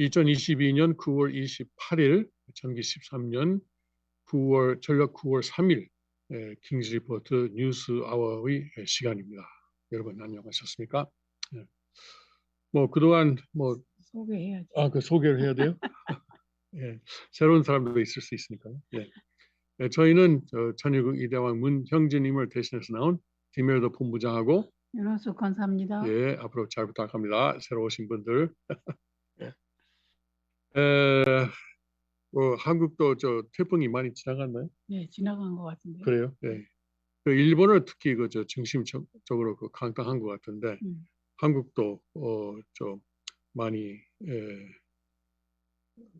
2022년 9월 28일, 2013년 전력 9월 3일 킹스 리포트 뉴스 아워의 시간입니다. 여러분 안녕하셨습니까? 뭐 그동안 뭐 소개해야지. 그 소개를 해야 돼요? 예, 새로운 사람도 있을 수 있으니까요. 예. 저희는 천일국 이대왕 문형진님을 대신해서 나온 김열도 본부장하고 윤호수 권사입니다. 예, 앞으로 잘 부탁합니다. 새로 오신 분들. 예. 한국도 태풍이 많이 지나갔나요? 네, 지나간 것 같은데. 그래요? 예. 그 일본을 특히 중심적으로 강타한 것 같은데 한국도 많이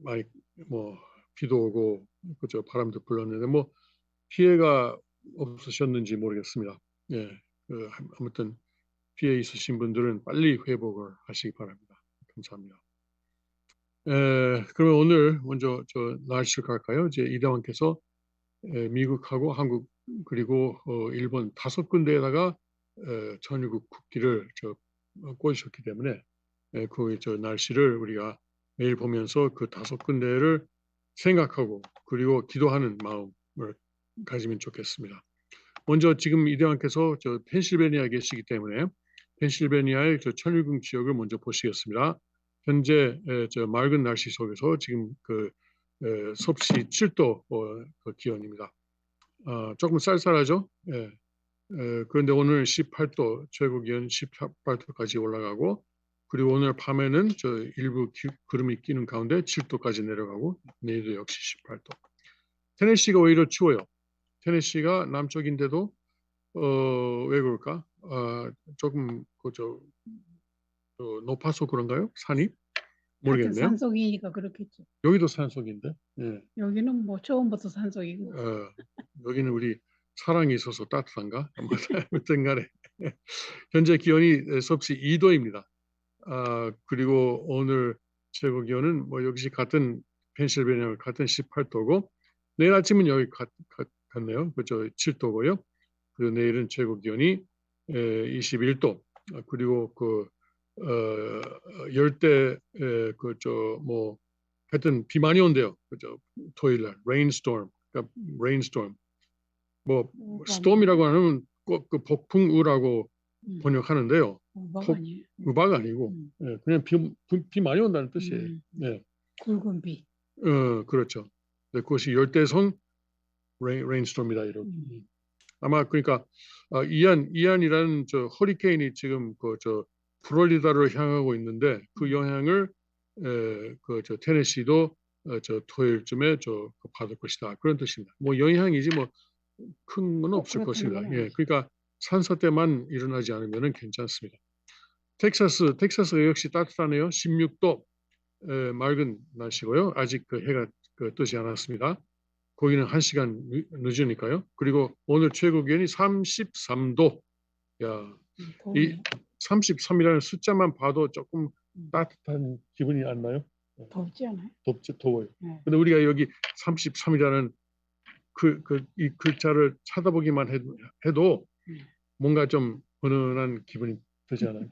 많이 뭐 비도 오고 바람도 불었는데 뭐 피해가 없으셨는지 모르겠습니다. 예, 아무튼 피해 있으신 분들은 빨리 회복을 하시기 바랍니다. 감사합니다. 그러면 오늘 먼저 날씨를 갈까요? 이제 이대왕께서 미국하고 한국 그리고 일본 5군데에다가 천일국 국기를 꽂으셨기 때문에 그 날씨를 우리가 매일 보면서 그 5군데를 생각하고 그리고 기도하는 마음을 가지면 좋겠습니다. 먼저 지금 이대왕께서 펜실베니아에 계시기 때문에 펜실베니아의 천일궁 지역을 먼저 보시겠습니다. 현재 맑은 날씨 속에서 지금 섭씨 7도 그 기온입니다. 조금 쌀쌀하죠? 예. 그런데 오늘 18도, 최고 기온 18도까지 올라가고 그리고 오늘 밤에는 일부 구름이 끼는 가운데 7도까지 내려가고 내일도 역시 18도. 테네시가 오히려 추워요. 테네시가 남쪽인데도 왜 그럴까? 조금 높아서 그런가요? 산이? 모르겠네요. 산속이니까 그렇겠죠. 여기도 산속인데. 예. 여기는 뭐 처음부터 산속이고. 여기는 우리 사랑이 있어서 따뜻한가? 아무튼 간에 현재 기온이 섭씨 2도입니다. 그리고 오늘 최고 기온은 뭐 역시 같은 펜실베니아 같은 18도고 내일 아침은 여기 같네요. 그죠? 7도고요. 그리고 내일은 최고 기온이 21도. 그리고 열대 뭐 하여튼 비 많이 온대요. 그죠? 토요일 날 rainstorm. 그러니까 rainstorm. 뭐 storm이라고 하면 꼭 그 폭풍우라고 번역하는데요. 우박 아니고 그냥 비 많이 온다는 뜻이에요. 네. 굵은 비. 그렇죠. 네, 그것이 열대성 rainstorm이다 이렇게. 아마 그러니까 이안이라는 허리케인이 지금 플로리다를 향하고 있는데 그 영향을 테네시도 토요일쯤에 받을 것이다 그런 뜻입니다. 뭐 영향이지 뭐 큰 건 없을 것입니다. 예, 그러니까 산사 때만 일어나지 않으면 괜찮습니다. 텍사스가 역시 따뜻하네요. 16도 맑은 날씨고요. 아직 해가 뜨지 않았습니다. 거기는 1시간 늦으니까요. 그리고 오늘 최고 기온이 33도. 야, 이 33이라는 숫자만 봐도 조금 따뜻한 기분이 안 나요? 덥지 않아요? 더워요. 근데 우리가 여기 33이라는 이 글자를 쳐다보기만 해도 뭔가 좀 은은한 기분이 들지 않아요?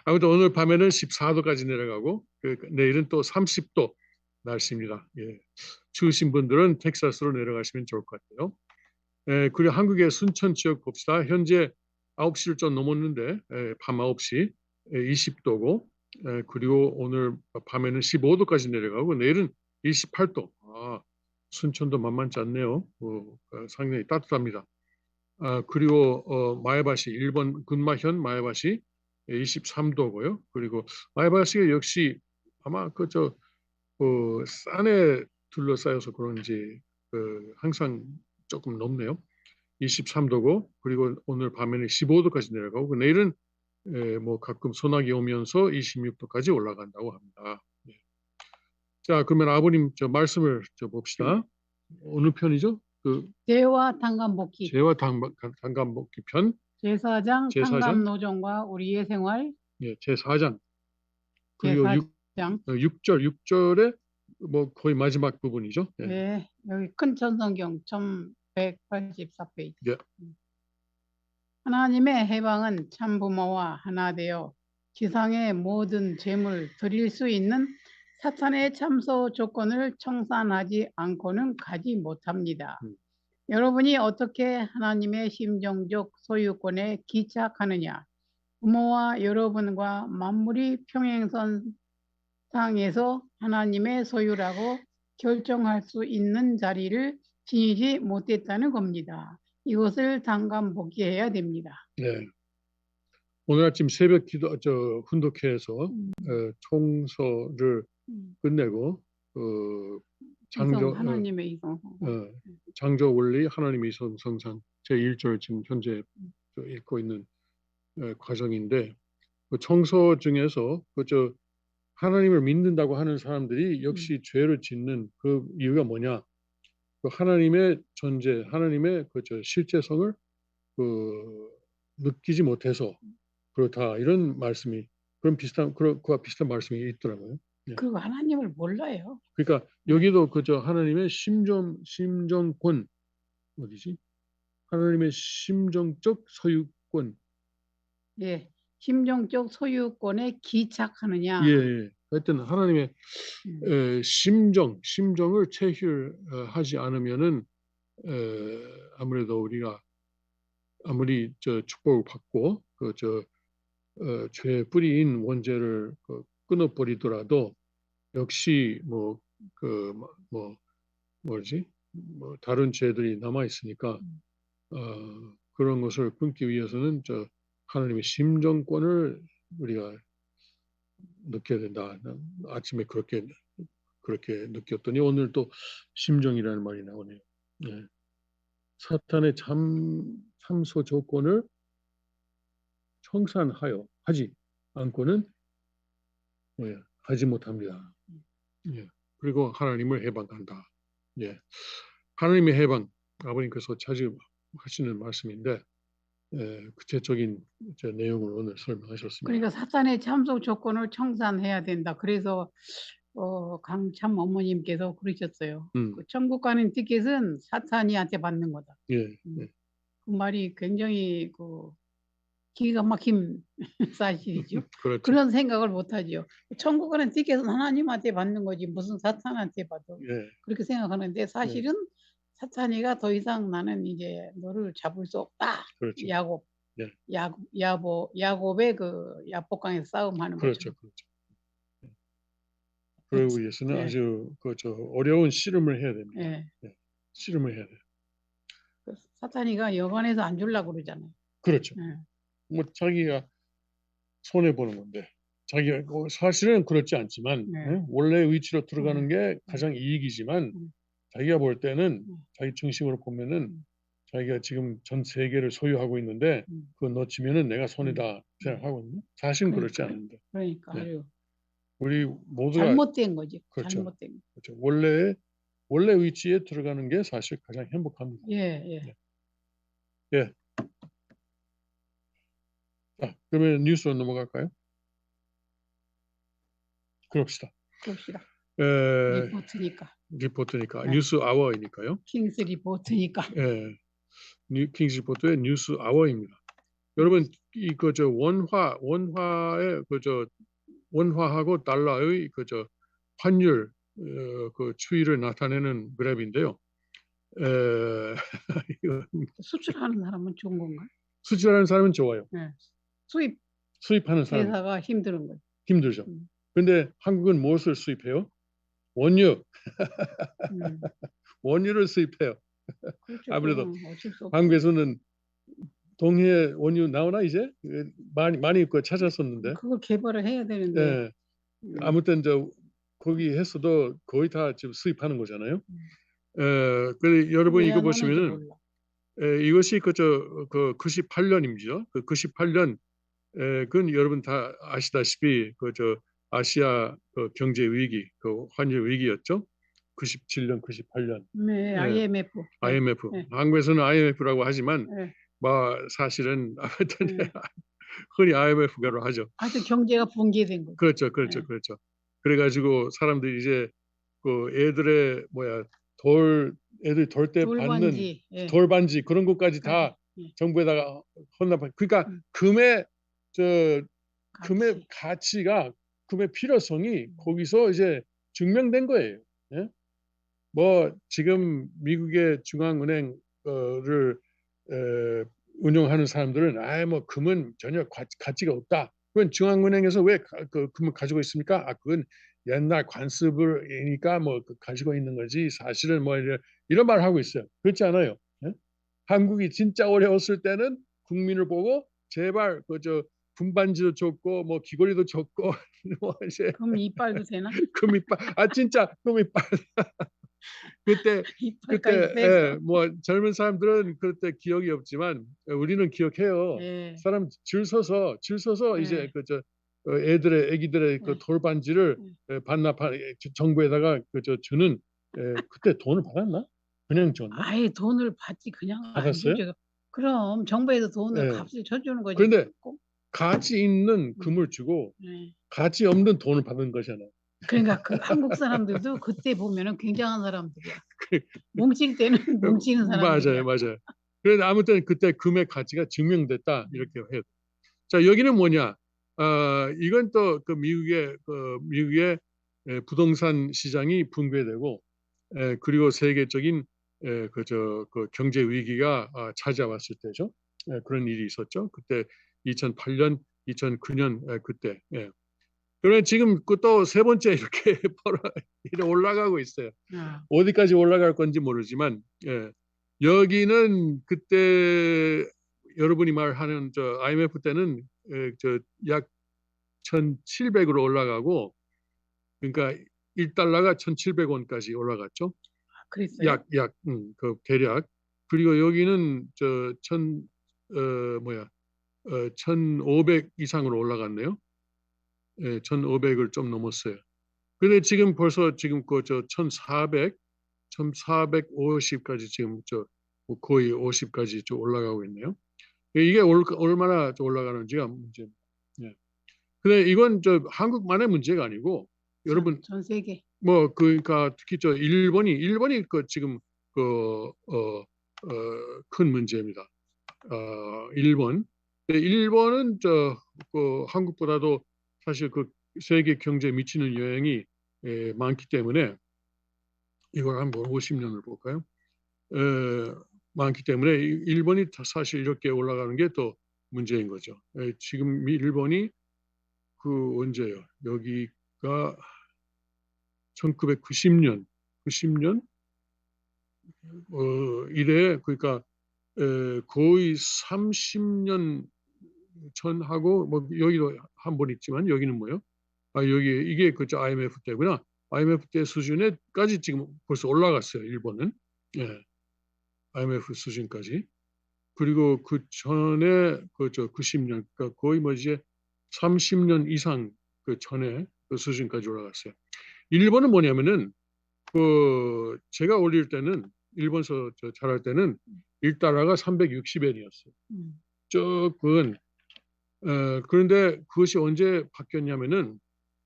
아무튼 오늘 밤에는 14도까지 내려가고 내일은 또 30도 날씨입니다. 예. 추우신 분들은 텍사스로 내려가시면 좋을 것 같아요. 그리고 한국의 순천 지역 봅시다. 현재 9시를 좀 넘었는데 밤 9시 20도고 그리고 오늘 밤에는 15도까지 내려가고 내일은 28도. 순천도 만만치 않네요. 상당히 따뜻합니다. 그리고 마에바시 일본 군마현 마에바시 23도고요. 그리고 마에바시가 역시 아마 산에 둘러싸여서 그런지 항상 조금 높네요. 23도고 그리고 오늘 밤에는 15도까지 내려가고 내일은 뭐 가끔 소나기 오면서 26도까지 올라간다고 합니다. 네. 자, 그러면 아버님 말씀을 봅시다. 어느 편이죠? 죄와 당간복귀. 죄와 당간복귀 편. 제사장 당간노정과 우리의 생활. 예, 제4장. 그리고 제4장. 6절에 뭐 거의 마지막 부분이죠. 예. 네, 여기 큰 천성경 1184페이지. 예. 하나님의 해방은 참 부모와 하나 되어 지상의 모든 재물 드릴 수 있는 사탄의 참소 조건을 청산하지 않고는 가지 못합니다. 여러분이 어떻게 하나님의 심정적 소유권에 기착하느냐? 부모와 여러분과 만물이 평행선상에서 하나님의 소유라고 결정할 수 있는 자리를 지니지 못했다는 겁니다. 이것을 단감복귀해야 됩니다. 네. 오늘 아침 새벽 기도 훈독회에서 총서를 끝내고 하나님의 이성성. 창조 원리 하나님의 이성상 제 1절 지금 현재 읽고 있는 과정인데 그 총서 중에서 하나님을 믿는다고 하는 사람들이 역시 죄를 짓는 그 이유가 뭐냐? 그 하나님의 존재, 하나님의 실제성을 느끼지 못해서 그렇다 이런 말씀이 그와 비슷한 말씀이 있더라고요. 그리고 하나님을 몰라요. 그러니까 여기도 하나님의 심정권 어디지? 하나님의 심정적 소유권. 예, 심정적 소유권에 기착하느냐. 예. 하여튼 하나님의 심정을 체휼하지 않으면은 아무래도 우리가 아무리 축복을 받고 죄의 뿌리인 원죄를 끊어버리더라도 역시 다른 죄들이 남아 있으니까 그런 것을 끊기 위해서는 하나님의 심정권을 우리가 느껴야 된다. 아침에 그렇게 느꼈더니 오늘 또 심정이라는 말이 나오네요. 네. 사탄의 참소 조건을 청산하여 하지 않고는 하지 못합니다. 예. 그리고 하나님을 해방한다. 예. 하나님의 해방, 아버님께서 자주 하시는 말씀인데 구체적인 내용을 오늘 설명하셨습니다. 그러니까 사탄의 참소 조건을 청산해야 된다. 그래서 강참 어머님께서 그러셨어요. 그 천국 가는 티켓은 사탄이한테 받는 거다. 예. 그 말이 굉장히 기가 막힌 사실이죠. 그렇죠. 그런 생각을 못하죠. 천국 가는 티켓은 하나님한테 받는 거지 무슨 사탄한테 받아. 예. 그렇게 생각하는데 사실은 사탄이가 더 이상 나는 이제 너를 잡을 수 없다. 그렇죠. 야곱의 야복강에서 싸움하는 그렇죠. 거죠. 그렇죠. 그러기 위해서는 아주 어려운 씨름을 해야 됩니다. 예. 씨름을 해야 돼요. 사탄이가 여관에서 안 주려고 그러잖아요. 그렇죠. 뭐 자기가 손해 보는 건데 자기가 사실은 그렇지 않지만 원래 위치로 들어가는 게 가장 이익이지만 자기가 볼 때는 자기 중심으로 보면은 자기가 지금 전 세계를 소유하고 있는데 그거 놓치면은 내가 손해다 생각하거든요. 사실은 그렇지 않은데. 그러니까 우리 모두가 잘못된 거지. 그렇죠. 잘못된. 그렇죠. 원래 위치에 들어가는 게 사실 가장 행복합니다. 예. 자, 그러면 뉴스로 넘어갈까요? 그럽시다. 리포트니까 뉴스 아워이니까요. 킹스 리포트니까. 킹스 리포트의 뉴스 아워입니다. 여러분 원화의 원화하고 달러의 환율 추이를 나타내는 그래프인데요. 수출하는 사람은 좋은 건가요? 수출하는 사람은 좋아요. 수입하는 사람 회사가 힘든 거예요. 힘들죠. 근데 한국은 무엇을 수입해요? 원유. 원유를 수입해요. 그렇죠. 아무래도 한국에서는 동해 원유 나오나 이제 많이 찾았었는데. 그걸 개발을 해야 되는데. 아무튼 거기 했어도 거의 다 지금 수입하는 거잖아요. 그래 여러분 이거 보시면은 이것이 98년이죠. 그 98년 그건 여러분 다 아시다시피 아시아 경제 위기, 환율 위기였죠. 97년, 98년. 네, IMF. IMF. 한국에서는 IMF라고 하지만 사실은 아무튼 흔히 IMF라고 하죠. 아주 경제가 붕괴된 거죠. 그렇죠. 그래가지고 사람들이 이제 애들의 애들 돌 때 받는 돌반지 그런 것까지 다 정부에다가 헌납한. 그러니까 금의 금의 가치. 가치가 금의 필요성이 음. 거기서 이제 증명된 거예요. 예? 뭐 지금 미국의 중앙은행 를 운영하는 사람들은 뭐 금은 전혀 가치가 없다. 그건 중앙은행에서 왜 그 금을 가지고 있습니까? 그건 옛날 관습을이니까 뭐 가지고 있는 거지. 사실은 뭐 이런 말을 하고 있어요. 그렇지 않아요. 예? 한국이 진짜 어려웠을 때는 국민을 보고 제발 그저 군반지도 줬고 뭐 귀걸이도 줬고 뭐 이제 금 이빨도 되나? 금이빨 진짜 금이빨 그때 이빨까지 예, 빼서. 뭐 젊은 사람들은 그때 기억이 없지만 우리는 기억해요. 예. 사람 줄 서서 이제 예. 그저 애기들의 그 예. 돌반지를 예. 반납한 정부에다가 그저 주는 그때 돈을 받았나? 그냥 줬나? 아예 돈을 받지 그냥 안 받았어요? 주죠. 그럼 정부에서 돈을 예. 값을 쳐 주는 거지. 그런데 꼭. 가치 있는 음. 금을 주고 예. 가치 없는 돈을 받은 거잖아요. 그러니까 그 한국 사람들도 그때 보면은 굉장한 사람들이야. 그 뭉칠 때는 뭉치는 사람들이야. 맞아요, 맞아요. 그래서 아무튼 그때 금의 가치가 증명됐다 이렇게 해요. 자, 여기는 뭐냐? 이건 또 그 미국의 부동산 시장이 붕괴되고 그리고 세계적인 그 경제 위기가 찾아왔을 때죠. 그런 일이 있었죠. 그때 2008년, 2009년 그때. 예. 그러면 지금 그 또 세 번째 이렇게 올라가고 있어요. 아. 어디까지 올라갈 건지 모르지만 여기는 그때 여러분이 말하는 저 IMF 때는 저 약 1,700으로 올라가고 그러니까 1달러가 1,700원까지 올라갔죠. 그랬어요? 그 대략. 그리고 여기는 저 1,500 이상으로 올라갔네요. 예, 1,500을 좀 넘었어요. 근데 지금 벌써 지금 저 1,450까지 지금 거의 50까지 좀 올라가고 있네요. 이게 얼마나 올라가는지가 문제입니다. 예. 근데 이건 한국만의 문제가 아니고 여러분 전 세계. 뭐 그러니까 특히 일본이 그 지금 큰 문제입니다. 일본은 한국보다도 사실 그 세계 경제에 미치는 영향이 많기 때문에 이걸 한번 50년을 볼까요? 많기 때문에 일본이 사실 이렇게 올라가는 게 또 문제인 거죠. 지금 일본이 그 언제요? 여기가 1990년 이래 그러니까 거의 30년 전하고 뭐 여기도 한 번 있지만 여기는 뭐요? 여기 이게 그저 IMF 때구나. IMF 때 수준에까지 지금 벌써 올라갔어요. 일본은. 예. IMF 수준까지. 그리고 그 전에 그저 90년 그러니까 거의 뭐 이제 30년 이상 그 전에 그 수준까지 올라갔어요. 일본은 뭐냐면은 제가 올릴 때는 일본서 잘할 때는 1달러가 360엔이었어요. 조금 그런데 그것이 언제 바뀌었냐면은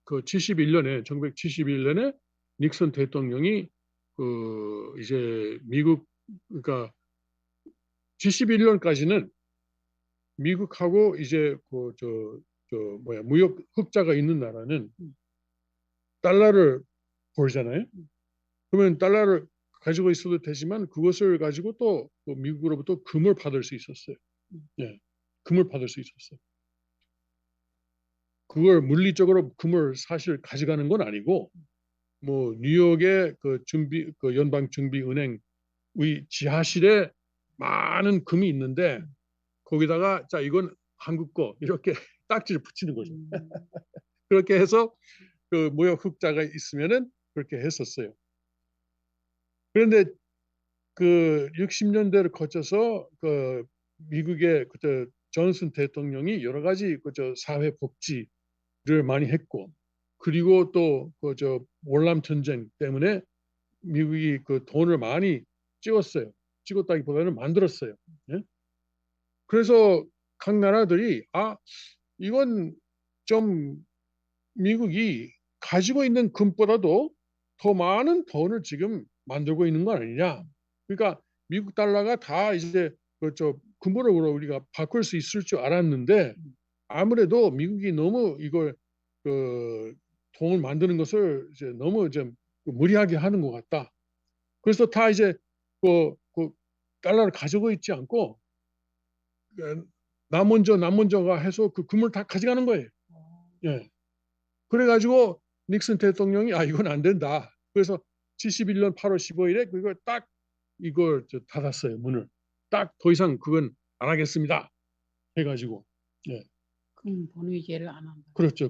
그 1971년에 닉슨 대통령이 이제 미국 그러니까 71년까지는 미국하고 이제 무역 흑자가 있는 나라는 달러를 벌잖아요. 그러면 달러를 가지고 있어도 되지만 그것을 가지고 또 미국으로부터 금을 받을 수 있었어요. 예, 금을 받을 수 있었어요. 그걸 물리적으로 금을 사실 가져가는 건 아니고 뭐 뉴욕의 그 연방준비은행의 지하실에 많은 금이 있는데 거기다가 자 이건 한국 거 이렇게 딱지를 붙이는 거죠. 그렇게 해서 그 무역 흑자가 있으면은 그렇게 했었어요. 그런데 그 60년대를 거쳐서 그 미국의 그때 존슨 대통령이 여러 가지 사회 복지를 많이 했고 그리고 또 월남 전쟁 때문에 미국이 그 돈을 많이 찍었어요. 찍었다기보다는 만들었어요. 예? 그래서 각 나라들이 이건 좀 미국이 가지고 있는 금보다도 더 많은 돈을 지금 만들고 있는 거 아니냐. 그러니까 미국 달러가 다 이제 금으로 우리가 바꿀 수 있을 줄 알았는데 아무래도 미국이 너무 이걸 그 돈을 만드는 것을 이제 너무 좀 무리하게 하는 것 같다. 그래서 다 이제 그 달러를 가지고 있지 않고 나 먼저가 해서 그 금을 다 가져가는 거예요. 예. 그래가지고 닉슨 대통령이 이건 안 된다. 그래서 71년 8월 15일에 그걸 딱 이걸 닫았어요. 문을. 딱 더 이상 그건 안 하겠습니다. 해가지고. 예. 금 본위제를 안 한다. 그렇죠.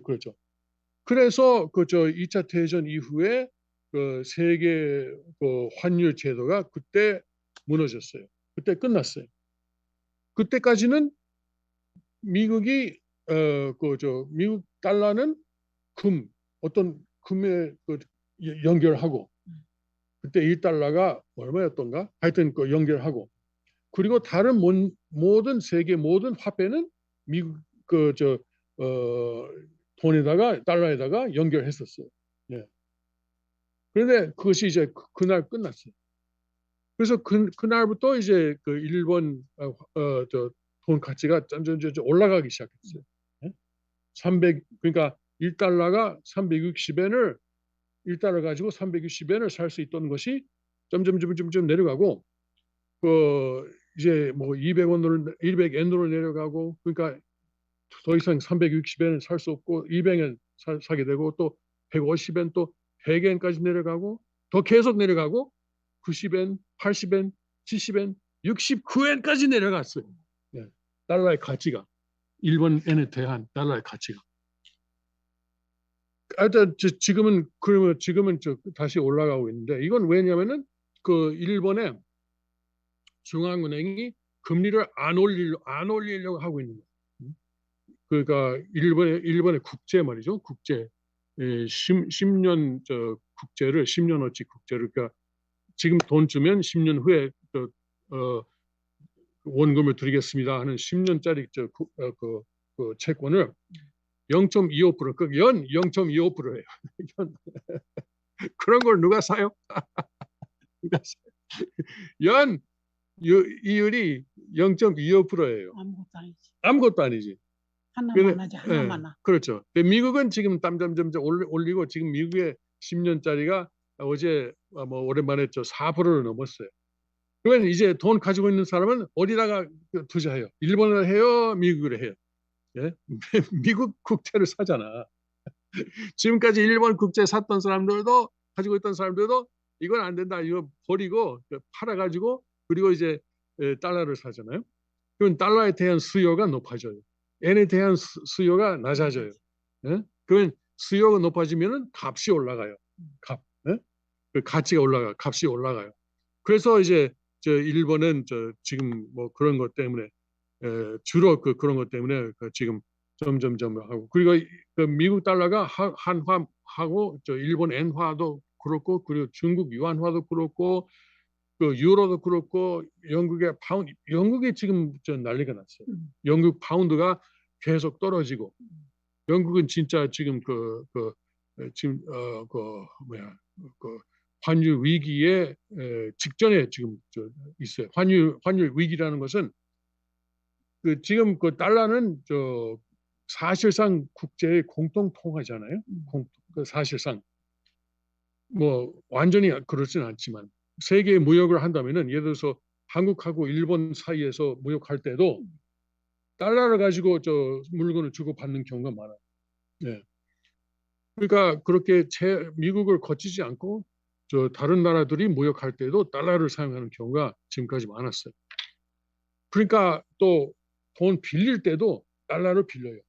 그래서 그 2차 대전 이후에 그 세계 그 환율 제도가 그때 무너졌어요. 그때 끝났어요. 그때까지는 미국이 미국 달러는 어떤 금에 연결하고 그때 1달러가 얼마였던가? 하여튼 연결하고 그리고 다른 모든 세계 모든 화폐는 미국 돈에다가 달러에다가 연결했었어요. 예. 그런데 그것이 이제 그날 끝났어요. 그래서 그날부터 이제 그 일본 돈 가치가 점점 올라가기 시작했어요. 예? 300 그러니까 1달러가 360엔을 1달러 가지고 360엔을 살 수 있던 것이 점점 내려가고 이제 뭐 200엔으로 내려가고 그러니까 더 이상 360엔을 살 수 없고 200엔 사게 되고 또 150엔 또 100엔까지 내려가고 더 계속 내려가고 90엔, 80엔, 70엔, 69엔까지 내려갔어요. 예. 달러의 가치가 일본엔에 대한 달러의 가치가. 하여튼 지금은 다시 올라가고 있는데 이건 왜냐면은 그 일본의 중앙은행이 금리를 안 올리려고 하고 있는 거예요. 그러니까 일본의 국제 말이죠. 국제 10년 국제를 10년어치 국제를 그러니까 지금 돈 주면 10년 후에 원금을 드리겠습니다 하는 10년짜리 그 채권을 0.25% 연 0.25%예요. 그런 걸 누가 사요? 누가 사요? 연 이율이 0.25%예요. 아무것도 아니지. 하나만 하지 하나만 하. 그렇죠. 미국은 지금 점점 올리고 지금 미국의 10년짜리가 어제 뭐 오랜만에 4%를 넘었어요. 그러면 이제 돈 가지고 있는 사람은 어디다가 투자해요? 일본을 해요? 미국을 해요? 예? 미국 국채를 사잖아. 지금까지 일본 국채 샀던 사람들도 가지고 있던 사람들도 이건 안 된다. 이거 버리고 팔아가지고 그리고 이제 달러를 사잖아요. 그러면 달러에 대한 수요가 높아져요. 엔에 대한 수요가 낮아져요. 예? 그러면 수요가 높아지면은 값이 올라가요. 예? 그 가치가 올라가, 값이 올라가요. 그래서 이제 일본은 지금 뭐 그런 것 때문에 주로 그런 것 때문에 지금 점점 하고 그리고 미국 달러가 한화하고 일본 엔화도 그렇고 그리고 중국 유안화도 그렇고 그 유로도 그렇고 영국이 지금 난리가 났어요. 영국 파운드가 계속 떨어지고 영국은 진짜 지금 지금 그 환율 위기에 직전에 지금 있어요. 환율 위기라는 것은 지금 그 달러는 사실상 국제의 공통 통화잖아요. 사실상 뭐 완전히 그렇지는 않지만 세계 무역을 한다면은 예를 들어서 한국하고 일본 사이에서 무역할 때도 달러를 가지고 물건을 주고 받는 경우가 많아요. 예. 그러니까 그렇게 미국을 거치지 않고 다른 나라들이 무역할 때도 달러를 사용하는 경우가 지금까지 많았어요. 그러니까 또 돈 빌릴 때도 달러로 빌려요.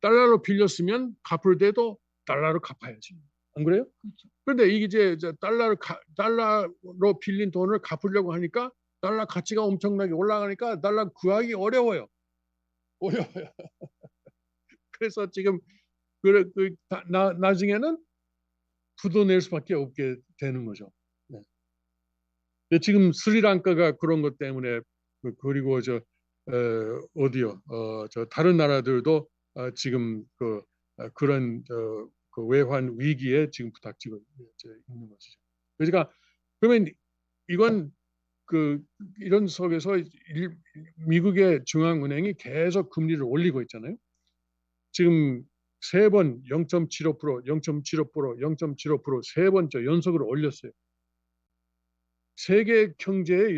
달러로 빌렸으면 갚을 때도 달러로 갚아야지. 안 그래요? 그렇죠. 그런데 이게 이제 달러로 빌린 돈을 갚으려고 하니까 달러 가치가 엄청나게 올라가니까 달러 구하기 어려워요. 그래서 지금 나중에는 부도 낼 수밖에 없게 되는 거죠. 네. 지금 스리랑카가 그런 것 때문에 그리고 어디요? 다른 나라들도 지금 그런 그 외환 위기에 지금 부닥치고 있는 것이죠. 그러니까 그러면 이건 이런 속에서 미국의 중앙은행이 계속 금리를 올리고 있잖아요. 지금 3번 0.75%, 0.75%, 0.75% 3번째 연속으로 올렸어요. 세계 경제를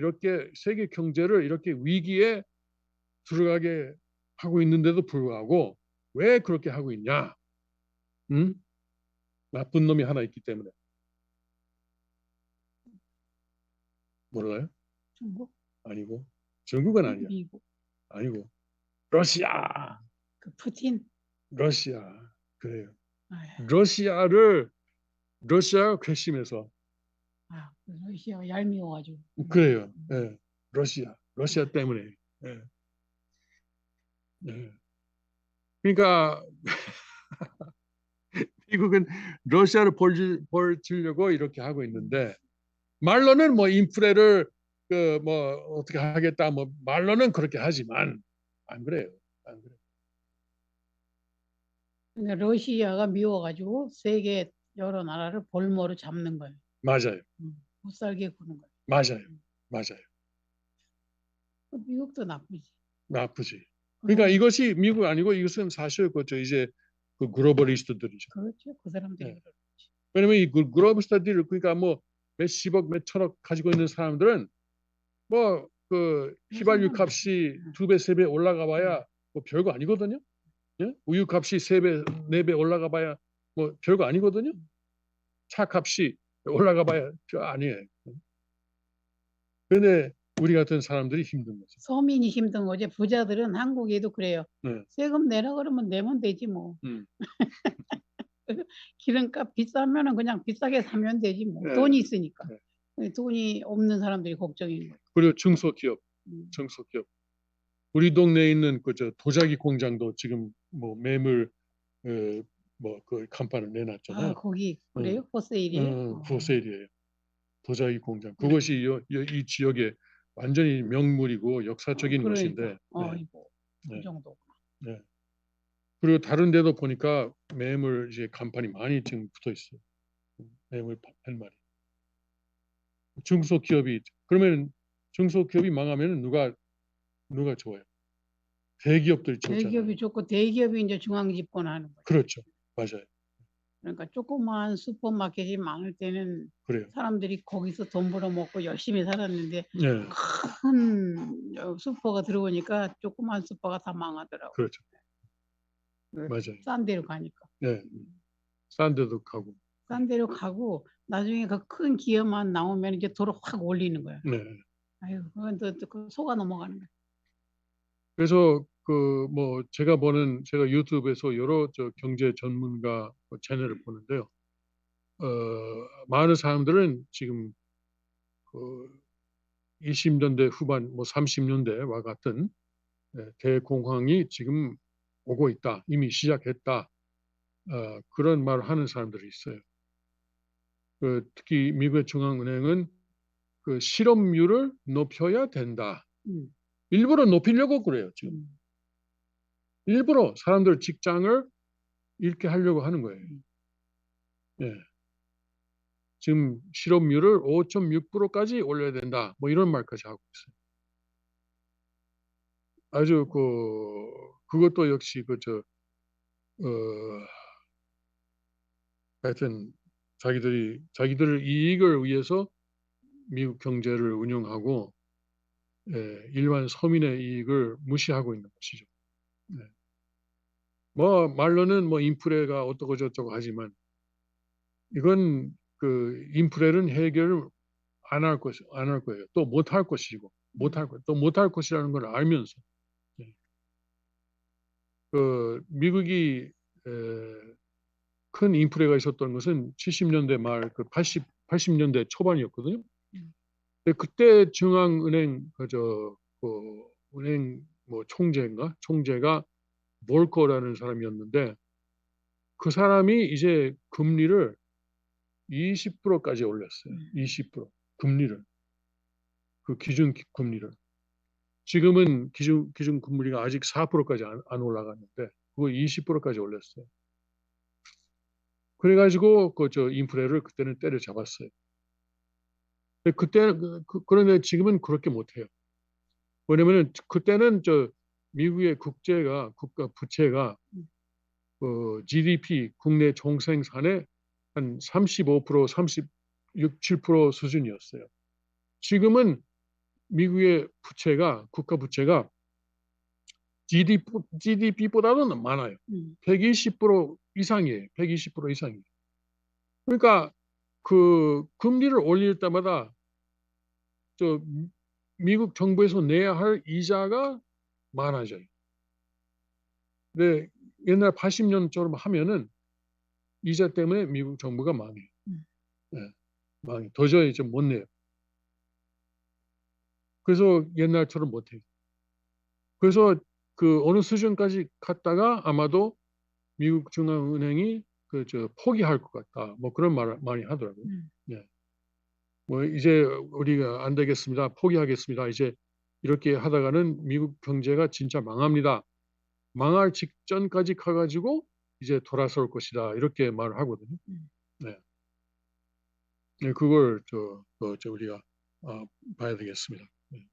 이렇게 위기에 들어가게 하고 있는데도 불구하고 왜 그렇게 하고 있냐? 응? 나쁜 놈이 하나 있기 때문에. 몰라요? 중국, 아니고. 중국은 아니야. 미국, 아니고. 러시아. 그 푸틴. 러시아. 그래요. 아휴, 러시아가 괘씸해서. 러시아가 얄미워가지고. 그래요. 예. 러시아 때문에. 예. 예. 그러니까 미국은 러시아를 벌주려고 이렇게 하고 있는데 말로는 뭐 인프레를 그 뭐 어떻게 하겠다 뭐 말로는 그렇게 하지만 안 그래요. 안 그래요. 그러니까 러시아가 미워가지고 세계 여러 나라를 볼모로 잡는 거예요. 맞아요. 못 살게 구는 거예요. 맞아요. 맞아요. 미국도 나쁘지. 나쁘지. 그러니까 이것이 미국 아니고 이것은 사실 그저 이제 그 글로벌리스트들이죠. 그렇죠. 그 사람들이. 네. 왜냐면 이 글로벌리스트들 그러니까 뭐 몇십억 몇천억 가지고 있는 사람들은 뭐 그 휘발유 값이 2배, 3배 올라가 봐야 뭐 별거 아니거든요. 예? 우유 값이 3배, 4배 올라가 봐야 뭐 별거 아니거든요. 차 값이 올라가 봐야 별거 아니에요. 근데 우리 같은 사람들이 힘든 거죠. 서민이 힘든 거지. 부자들은 한국에도 그래요. 네. 세금 내라 그러면 내면 되지 뭐. 기름값 비싸면은 그냥 비싸게 사면 되지 뭐. 네. 돈이 있으니까. 네. 돈이 없는 사람들이 걱정인 거예요. 그리고 중소기업. 우리 동네에 있는 그저 도자기 공장도 지금 뭐 매물 뭐 그 간판을 내놨잖아요. 거기 그래요? 포세일이에요? 포세일이에요. 도자기 공장. 그것이 이 지역의 완전히 명물이고 역사적인 그러니까. 것인데. 그 정도구나. 네. 그리고 다른 데도 보니까 매물 이제 간판이 많이 지금 붙어 있어요. 매물 팻말이. 중소기업이 그러면 중소기업이 망하면 누가 좋아요? 대기업들이 좋잖아요. 대기업이 좋고 대기업이 이제 중앙 집권하는 거예요. 그렇죠. 맞아요. 그러니까 조그만 슈퍼마켓이 많을 때는 그래요. 사람들이 거기서 돈 벌어먹고 열심히 살았는데 네. 큰 슈퍼가 들어오니까 조그만 슈퍼가 다 망하더라고요. 그렇죠. 맞아요. 싼 데로 가니까. 네. 싼 데도 가고. 싼 데로 가고 나중에 그 큰 기업만 나오면 이제 도로 확 올리는 거야. 네. 아유, 그건 또 속아 넘어가는 거야. 그래서 그 뭐 제가 유튜브에서 여러 경제 전문가 채널을 보는데요. 많은 사람들은 지금 그 20년대 후반 뭐 30년대와 같은 대공황이 지금 오고 있다. 이미 시작했다. 그런 말을 하는 사람들이 있어요. 특히 미국의 중앙은행은 그 실업률을 높여야 된다. 일부러 높이려고 그래요, 지금. 일부러 사람들 직장을 잃게 하려고 하는 거예요. 예. 지금 실업률을 5.6%까지 올려야 된다. 뭐 이런 말까지 하고 있어요. 아주 그것도 역시 하여튼 자기들 이익을 위해서 미국 경제를 운영하고 일반 서민의 이익을 무시하고 있는 것이죠. 뭐 말로는 뭐 인프레가 어떻고 저쩌고 하지만 이건 그 인프레는 해결을 안 할 거예요. 또 못할 것이고 또 못할 것이라는 걸 알면서 그 미국이 큰 인프레가 있었던 것은 70년대 말 80년대 초반이었거든요. 근데 그때 중앙은행 은행 뭐 총재가 몰커라는 사람이었는데 그 사람이 이제 금리를 20%까지 올렸어요. 20% 금리를. 그 기준 금리를. 지금은 기준 금리가 아직 4%까지 안 올라갔는데 그거 20%까지 올렸어요. 그래가지고 인프레를 그때는 때려잡았어요. 그런데 지금은 그렇게 못해요. 왜냐면은 그때는 미국의 국가 부채가 GDP 국내 총생산의 한 35%, 36, 7% 수준이었어요. 지금은 미국의 부채가 국가 부채가 GDP보다는 많아요. 120% 이상이에요. 120% 이상이에요. 그러니까 그 금리를 올릴 때마다 저 미국 정부에서 내야 할 이자가 많아져요. 근데 옛날 80년처럼 하면은 이자 때문에 미국 정부가 망해요. 네, 망해. 도저히 좀 못 내요. 그래서 옛날처럼 못 해요. 그래서 그 어느 수준까지 갔다가 아마도 미국 중앙은행이 포기할 것 같다. 뭐 그런 말을 많이 하더라고요. 네. 뭐 이제 우리가 안 되겠습니다. 포기하겠습니다. 이제 이렇게 하다가는 미국 경제가 진짜 망합니다. 망할 직전까지 가가지고 이제 돌아설 것이다. 이렇게 말을 하거든요. 네. 네, 그걸 우리가 봐야 되겠습니다. 네.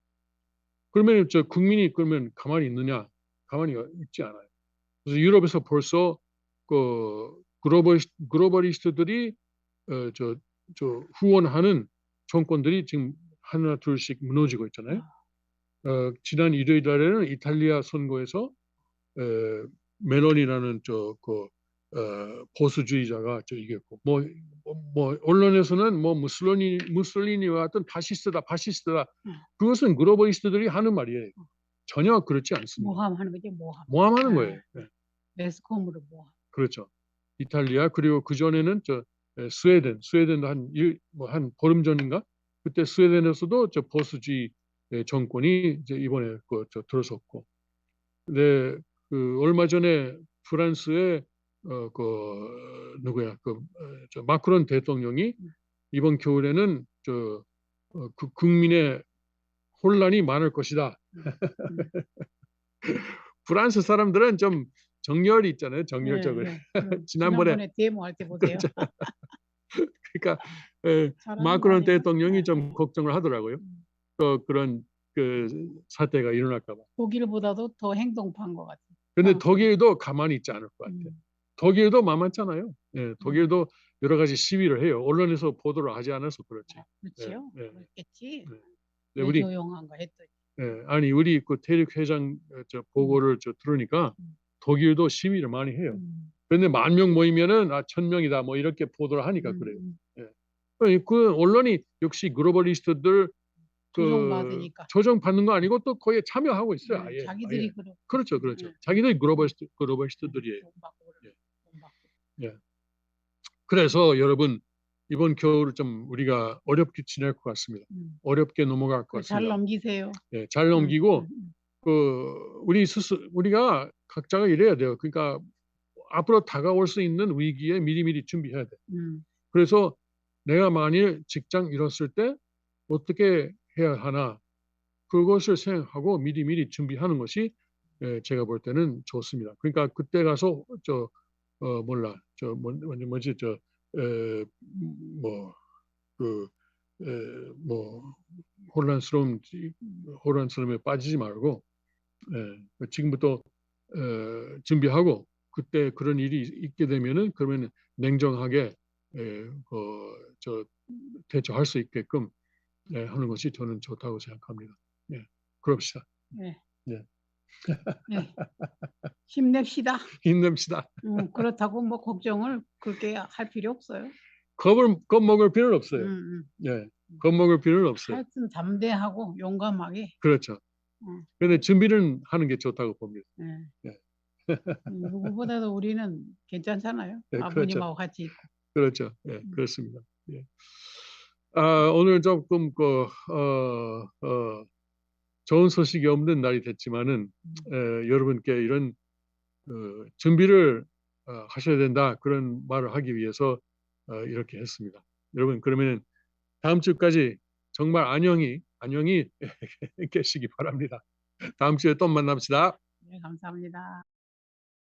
그러면 국민이 그러면 가만히 있느냐? 가만히 있지 않아요. 그래서 유럽에서 벌써 그 글로벌리스트들이 후원하는 정권들이 지금 하나 둘씩 무너지고 있잖아요. 지난 일요일 날에는 이탈리아 선거에서 멜론이라는 보수주의자가 이겼고, 뭐 언론에서는 뭐 무솔리니와 같은 파시스트다. 그것은 글로벌리스트들이 하는 말이에요. 전혀 그렇지 않습니다. 모함하는 거죠, 모함. 모함하는 거예요. 네. 매스컴으로 모함. 그렇죠. 이탈리아 그리고 그 전에는 스웨덴도 한 보름 전인가 그때 스웨덴에서도 보수주의 정권이 이제 이번에 들어섰고, 근데 그 얼마 전에 프랑스의 마크론 대통령이 이번 겨울에는 국민의 혼란이 많을 것이다. 프랑스 사람들은 좀 정열이 있잖아요. 정열적으로. 지난번에 데모할 때 보세요. 그러니까 마크론 대통령이 좀 걱정을 하더라고요. 그런 사태가 일어날까 봐. 독일보다도 더 행동판 것 같아요. 그런데 독일도 가만히 있지 않을 것 같아요. 독일도 만만찮아요. 예, 독일도 여러 가지 시위를 해요. 언론에서 보도를 하지 않아서 그렇지. 그렇죠. 그렇겠지. 네, 우리 조용한가 했더니. 아니 우리 그 태륙 회장 보고를 들으니까 독일도 시위를 많이 해요. 그런데 10,000명 모이면은 1,000명이다 뭐 이렇게 보도를 하니까 그래요. 그 언론이 역시 글로벌리스트들 조정받는 거 아니고 또 거기에 참여하고 있어요. 아예. 자기들이 그렇죠. 자기들이 글로벌리스트들이에요. 예. 그래서 여러분 이번 겨울을 좀 우리가 어렵게 지낼 것 같습니다. 어렵게 넘어갈 것 같습니다. 잘 넘기세요. 예, 잘 넘기고 우리가 각자가 이래야 돼요. 그러니까 앞으로 다가올 수 있는 위기에 미리미리 준비해야 돼. 그래서 내가 만일 직장 잃었을 때 어떻게 해야 하나 그것을 생각하고 미리미리 준비하는 것이 제가 볼 때는 좋습니다. 그러니까 그때 가서 혼란스러움에 빠지지 말고 지금부터 준비하고 그때 그런 일이 있게 되면은 그러면 냉정하게 대처할 수 있게끔 하는 것이 저는 좋다고 생각합니다. 그럽시다. 네. 네. 힘냅시다. 힘냅시다. 그렇다고 뭐 걱정을 그렇게 할 필요 없어요. 겁먹을 필요는 없어요. 겁먹을 필요는 없어요. 하여튼 담대하고 용감하게. 그렇죠. 그런데 준비는 하는 게 좋다고 봅니다. 누구보다도 우리는 괜찮잖아요. 아버님하고 같이 있고. 그렇죠. 그렇습니다. 오늘 조금 좋은 소식이 없는 날이 됐지만은 여러분께 이런 준비를 하셔야 된다 그런 말을 하기 위해서 이렇게 했습니다. 여러분 그러면 다음 주까지 정말 안녕히 계시기 바랍니다. 다음 주에 또 만납시다. 네, 감사합니다.